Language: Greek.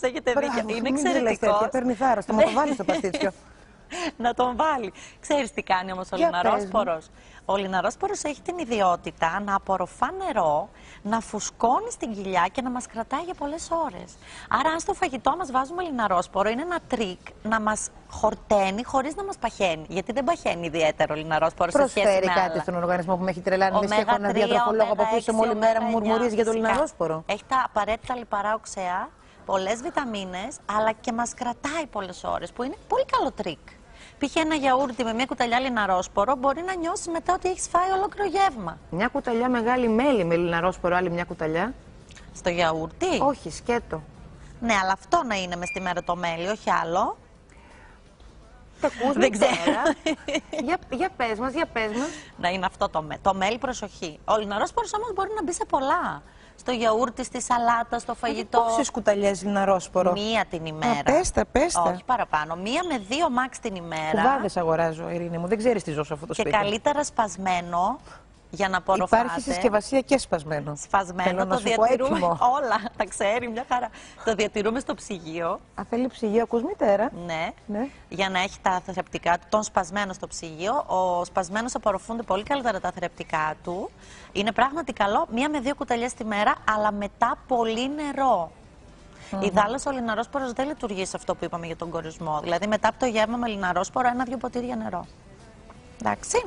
έχετε δίκιο. Είναι εξαιρετικό. Παίρνει θάρρος, θα μου το βάλει στο παστίτσιο. Να τον βάλει. Ξέρεις τι κάνει όμως ο λιναρόσπορος? Ο λιναρόσπορος έχει την ιδιότητα να απορροφά νερό, να φουσκώνει στην κοιλιά και να μας κρατάει για πολλές ώρες. Άρα αν στο φαγητό μας βάζουμε λιναρόσπορο, είναι ένα τρίκ να μας χορταίνει χωρίς να μας παχαίνει. Γιατί δεν παχαίνει ιδιαίτερο ο λιναρόσπορος σε σχέση με άλλα. Προσφέρει κάτι στον οργανισμό που με έχει τρελάνει? Δεν έχω ένα διατροφολόγο από πίσω μου όλη μέρα μου μουρμουρίζει για το λιναρόσπορο. Έχει τα απαραίτητα λιπαρά οξέα, πολλές βιταμίνες, αλλά και μας κρατάει πολλές ώρες, που είναι πολύ καλό τρίκ. Π.χ. ένα γιαούρτι με μια κουταλιά λιναρόσπορο μπορεί να νιώσει μετά ότι έχεις φάει ολόκληρο γεύμα. Μια κουταλιά μεγάλη μέλι με λιναρόσπορο, άλλη μια κουταλιά. Στο γιαούρτι? Όχι, σκέτο. Ναι, αλλά αυτό να είναι μες στη μέρα το μέλι, όχι άλλο. Δεν ξέρω. Για πες μας, Να είναι αυτό το μέλι, προσοχή. Ο λιναρόσπορος όμως μπορεί να μπει σε πολλά. Στο γιαούρτι, στη σαλάτα, στο φαγητό. Πόσες κουταλιές λιναρόσπορο? Μία την ημέρα. Πέστα. Όχι παραπάνω. Μία με 2 μάξ την ημέρα. Κουβάδες αγοράζω, Ειρήνη μου. Δεν ξέρεις τι ζω σε αυτό το σπίτι. Και καλύτερα σπασμένο. Για να απορροφάτε. Υπάρχει συσκευασία και σπασμένο. Σπασμένο, το διατηρούμε. Όλα τα ξέρει, μια χαρά. Το διατηρούμε στο ψυγείο. Θέλει ψυγείο, ακούς μητέρα. Ναι. Για να έχει τα θρεπτικά του. Τον σπασμένο στο ψυγείο. Ο σπασμένος απορροφούνται πολύ καλύτερα τα θρεπτικά του. Είναι πράγματι καλό 1 με 2 κουταλιές τη μέρα, αλλά μετά πολύ νερό. Ιδάλλως ο λιναρόσπορος δεν λειτουργεί σε αυτό που είπαμε για τον κορισμό. Δηλαδή μετά από το γεύμα με λιναρόσπορο 1-2 ποτήρια νερό. Εντάξει.